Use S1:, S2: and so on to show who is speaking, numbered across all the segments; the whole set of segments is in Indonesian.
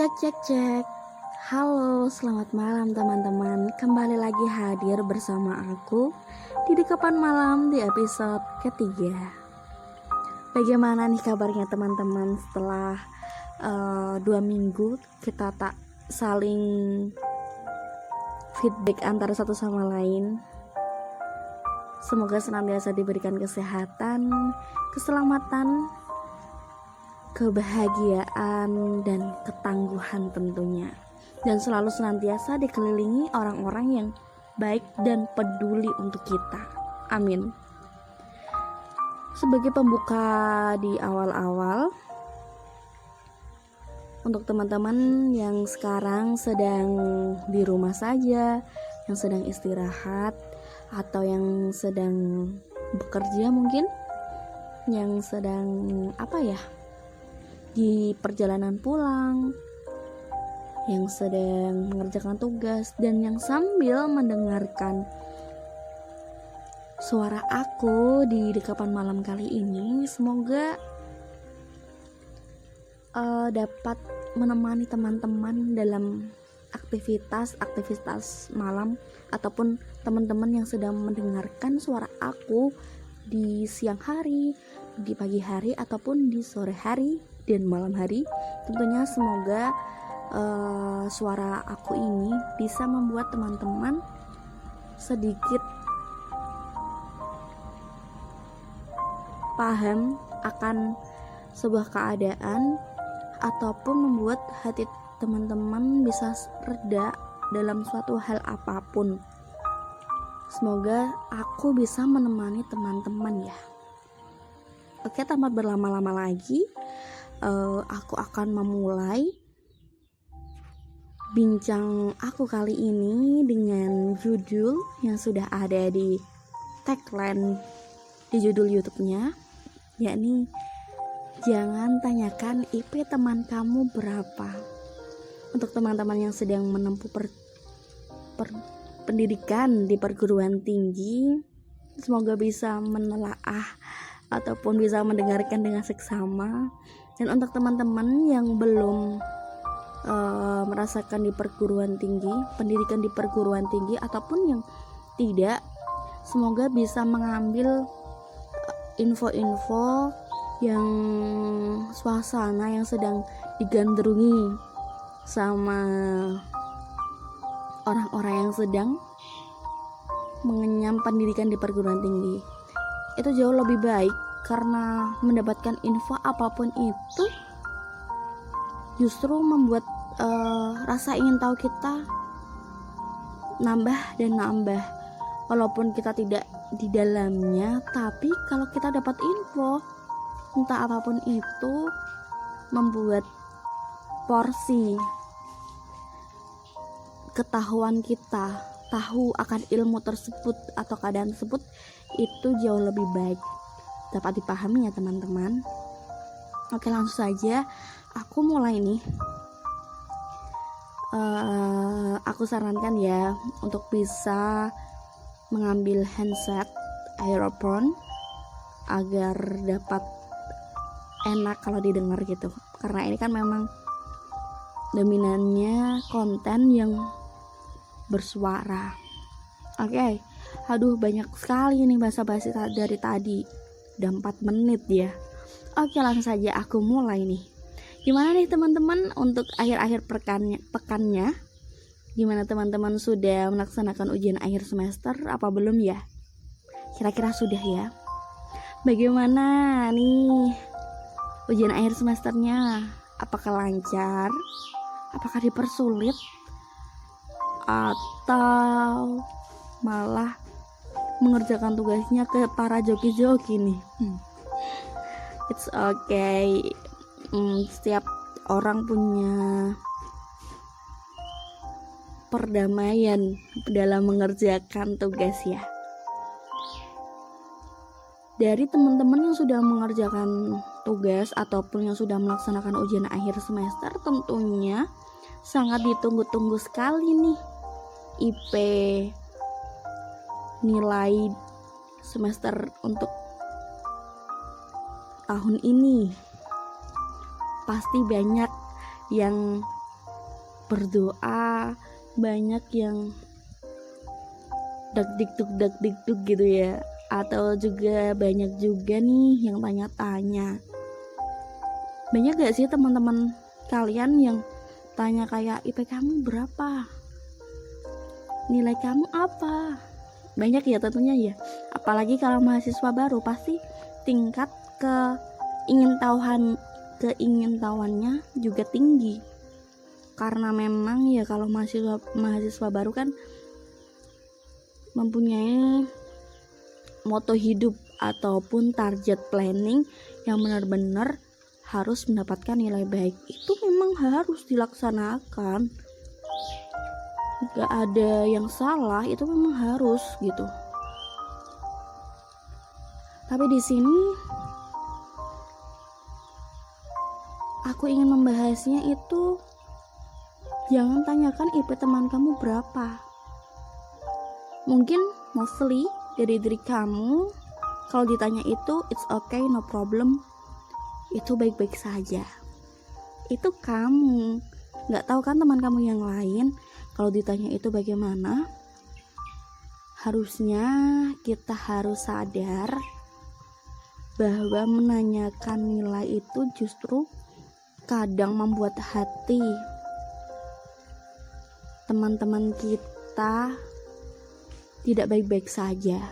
S1: Cek cek cek. Halo, selamat malam teman-teman. Kembali lagi hadir bersama aku di Dekapan Malam di episode ketiga. Bagaimana nih kabarnya teman-teman setelah 2 minggu kita tak saling feedback antara satu sama lain. Semoga senantiasa diberikan kesehatan, keselamatan, kebahagiaan, dan ketangguhan tentunya, dan selalu senantiasa dikelilingi orang-orang yang baik dan peduli untuk kita. Amin. Sebagai pembuka di awal-awal, untuk teman-teman yang sekarang sedang di rumah saja, yang sedang istirahat, atau yang sedang bekerja mungkin, yang sedang di perjalanan pulang, yang sedang mengerjakan tugas, dan yang sambil mendengarkan suara aku di Dekapan Malam kali ini, semoga dapat menemani teman-teman dalam aktivitas malam, ataupun teman-teman yang sedang mendengarkan suara aku di siang hari, di pagi hari, ataupun di sore hari dan malam hari. Tentunya semoga suara aku ini bisa membuat teman-teman sedikit paham akan sebuah keadaan, ataupun membuat hati teman-teman bisa reda dalam suatu hal apapun. Semoga aku bisa menemani teman-teman ya. Oke, tanpa berlama-lama lagi, aku akan memulai bincang aku kali ini dengan judul yang sudah ada di tagline di judul YouTube-nya, yakni jangan tanyakan IP teman kamu berapa. Untuk teman-teman yang sedang menempuh pendidikan di perguruan tinggi, semoga bisa menelaah ataupun bisa mendengarkan dengan seksama. Dan untuk teman-teman yang belum merasakan di perguruan tinggi, pendidikan di perguruan tinggi, ataupun yang tidak, semoga bisa mengambil info-info yang suasana yang sedang digandrungi sama orang-orang yang sedang mengenyam pendidikan di perguruan tinggi. Itu jauh lebih baik, karena mendapatkan info apapun itu justru membuat rasa ingin tahu kita nambah dan nambah. Walaupun kita tidak di dalamnya, tapi kalau kita dapat info entah apapun itu, membuat porsi ketahuan kita tahu akan ilmu tersebut atau keadaan tersebut itu jauh lebih baik dapat dipahami ya teman-teman. Oke, langsung saja aku mulai nih. Aku sarankan ya untuk bisa mengambil handset earphone agar dapat enak kalau didengar gitu, karena ini kan memang dominannya konten yang bersuara. Oke. Aduh, banyak sekali nih basa-basi dari tadi, udah 4 menit ya. Oke, langsung saja aku mulai nih. Gimana nih teman-teman untuk akhir-akhir pekannya? Gimana teman-teman, sudah melaksanakan ujian akhir semester apa belum ya? Kira-kira sudah ya? Bagaimana nih ujian akhir semesternya? Apakah lancar? Apakah dipersulit? Atau malah mengerjakan tugasnya ke para joki-joki nih? It's okay. Setiap orang punya perdamaian dalam mengerjakan tugas ya. Dari teman-teman yang sudah mengerjakan tugas ataupun yang sudah melaksanakan ujian akhir semester, tentunya sangat ditunggu-tunggu sekali nih IP nilai semester untuk tahun ini. Pasti banyak yang berdoa, banyak yang dak dikduk gitu ya, atau juga banyak juga nih yang tanya-tanya. Banyak gak sih teman-teman kalian yang tanya kayak IP kamu berapa, nilai kamu apa? Banyak ya tentunya ya, apalagi kalau mahasiswa baru pasti tingkat keingintahuannya juga tinggi, karena memang ya kalau mahasiswa baru kan mempunyai moto hidup ataupun target planning yang benar-benar harus mendapatkan nilai baik. Itu memang harus dilaksanakan, gak ada yang salah, itu memang harus gitu. Tapi di sini aku ingin membahasnya itu, jangan tanyakan IP teman kamu berapa. Mungkin mostly dari diri kamu, kalau ditanya itu it's okay, no problem, itu baik-baik saja. Itu kamu, nggak tahu kan teman kamu yang lain kalau ditanya itu bagaimana. Harusnya kita harus sadar bahwa menanyakan nilai itu justru kadang membuat hati teman-teman kita tidak baik-baik saja.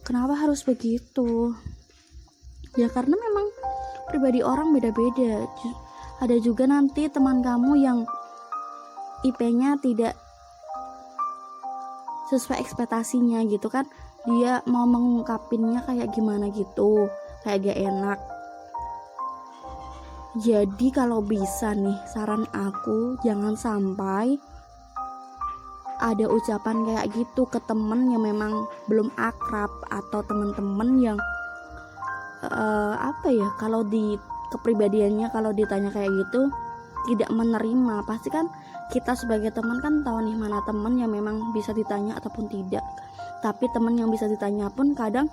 S1: Kenapa harus begitu? Ya karena memang pribadi orang beda-beda. Ada juga nanti teman kamu yang IP-nya tidak sesuai ekspektasinya gitu kan. Dia mau mengungkapinnya kayak gimana gitu, kayak gak enak. Jadi kalau bisa nih, saran aku jangan sampai ada ucapan kayak gitu ke temen yang memang belum akrab, atau teman-teman yang kalau di kepribadiannya kalau ditanya kayak gitu tidak menerima. Pasti kan kita sebagai teman kan tahu nih mana teman yang memang bisa ditanya ataupun tidak. Tapi teman yang bisa ditanya pun kadang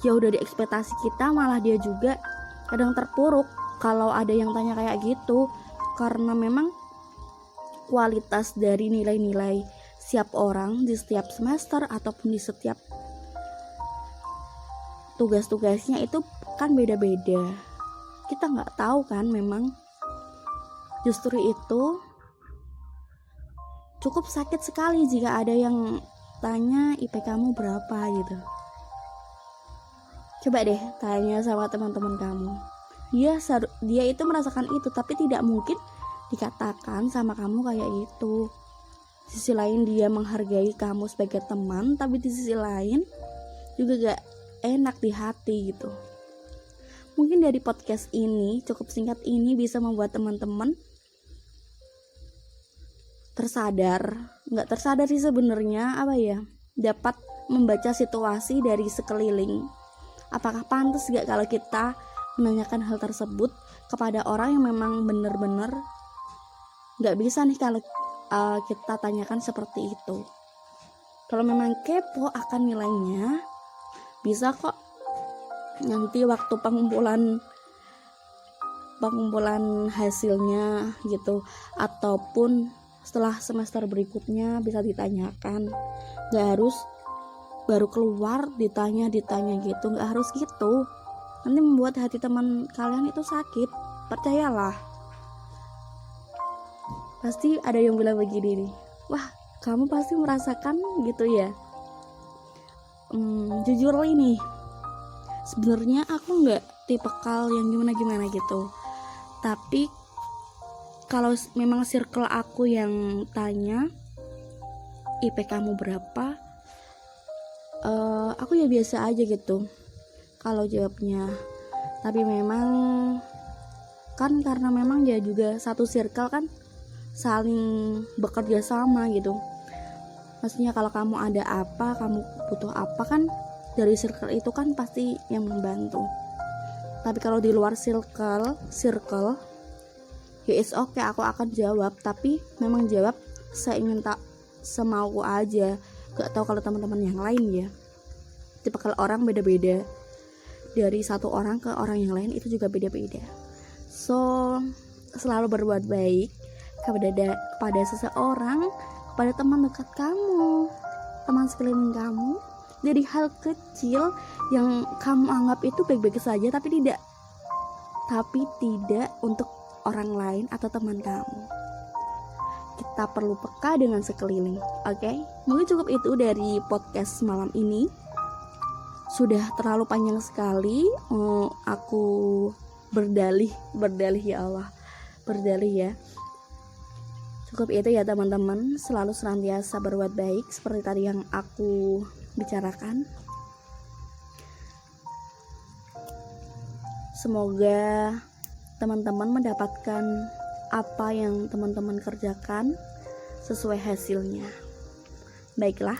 S1: jauh dari ekspektasi kita, malah dia juga kadang terpuruk kalau ada yang tanya kayak gitu, karena memang kualitas dari nilai-nilai setiap orang di setiap semester ataupun di setiap tugas-tugasnya itu kan beda-beda. Kita nggak tahu kan, memang justru itu cukup sakit sekali jika ada yang tanya IP kamu berapa gitu. Coba deh tanya sama teman-teman kamu, dia itu merasakan itu, tapi tidak mungkin dikatakan sama kamu kayak gitu. Di sisi lain dia menghargai kamu sebagai teman, tapi di sisi lain juga gak enak di hati gitu. Mungkin dari podcast ini, cukup singkat ini, bisa membuat teman-teman gak tersadar sih sebenarnya, dapat membaca situasi dari sekeliling. Apakah pantas gak kalau kita menanyakan hal tersebut kepada orang yang memang benar-benar gak bisa nih kalau kita tanyakan seperti itu. Kalau memang kepo akan nilainya, bisa kok nanti waktu pengumpulan hasilnya gitu, ataupun setelah semester berikutnya bisa ditanyakan. Gak harus baru keluar ditanya gitu, gak harus gitu. Nanti membuat hati teman kalian itu sakit, percayalah. Pasti ada yang bilang begini nih, wah kamu pasti merasakan gitu ya. Jujur ini, sebenarnya aku nggak tipikal yang gimana gitu. Tapi kalau memang circle aku yang tanya IP kamu berapa, aku ya biasa aja gitu kalau jawabnya. Tapi memang kan karena memang dia juga satu circle kan, saling bekerja sama gitu. Maksudnya kalau kamu ada apa, kamu butuh apa, kan dari circle itu kan pasti yang membantu. Tapi kalau di luar circle ya it's okay, aku akan jawab, tapi memang jawab semauku aja. Gak tahu kalau teman-teman yang lain ya. Tipikal orang beda-beda. Dari satu orang ke orang yang lain itu juga beda-beda. So, selalu berbuat baik kepada seseorang, kepada teman dekat kamu, teman sekeliling kamu, dari hal kecil yang kamu anggap itu baik-baik saja, tapi tidak untuk orang lain atau teman kamu. Kita perlu peka dengan sekeliling. Oke? Mungkin cukup itu dari podcast malam ini. Sudah terlalu panjang sekali. Aku berdalih ya Allah, berdalih ya. Cukup itu ya teman-teman. Selalu senantiasa berbuat baik seperti tadi yang aku bicarakan. Semoga teman-teman mendapatkan apa yang teman-teman kerjakan sesuai hasilnya. Baiklah,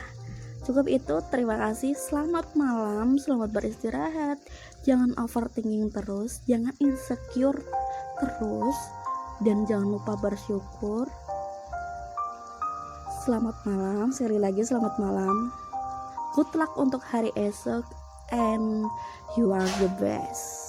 S1: cukup itu. Terima kasih. Selamat malam, selamat beristirahat. Jangan overthinking terus, jangan insecure terus, dan jangan lupa bersyukur. Selamat malam, sekali lagi selamat malam. Good luck untuk hari esok, and you are the best.